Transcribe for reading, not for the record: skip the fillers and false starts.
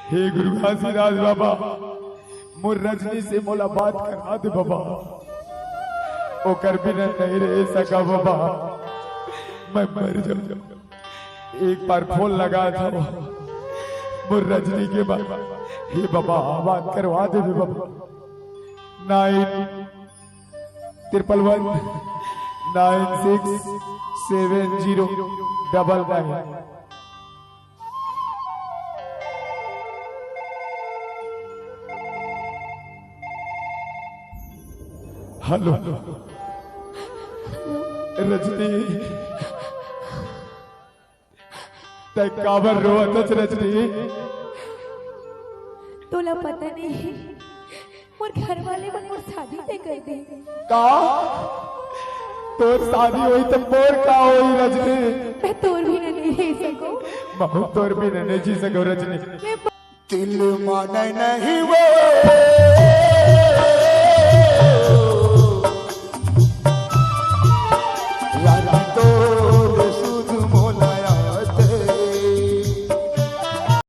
हे गुरु घासीदास बाबा मुर रजनी से मुलाकात करा दे बाबा। ओकर बिना नहीं रह सका बाबा, मैं मर जाऊं। एक बार फोन लगा था मुर रजनी के बाबा। हे बाबा बात करवा दे बाबा। 9111967099। हेलो रजनी, तय काबर रोवत रजनी? तोला पता नहीं मोर घर वाले मन मोर शादी तय कर दे। का तोर शादी हुई तो मोर का हुई रजनी? मैं तोर भी नहीं रह सको। महू तोर भी नहीं जी सको रजनी। दिल माने नहीं वो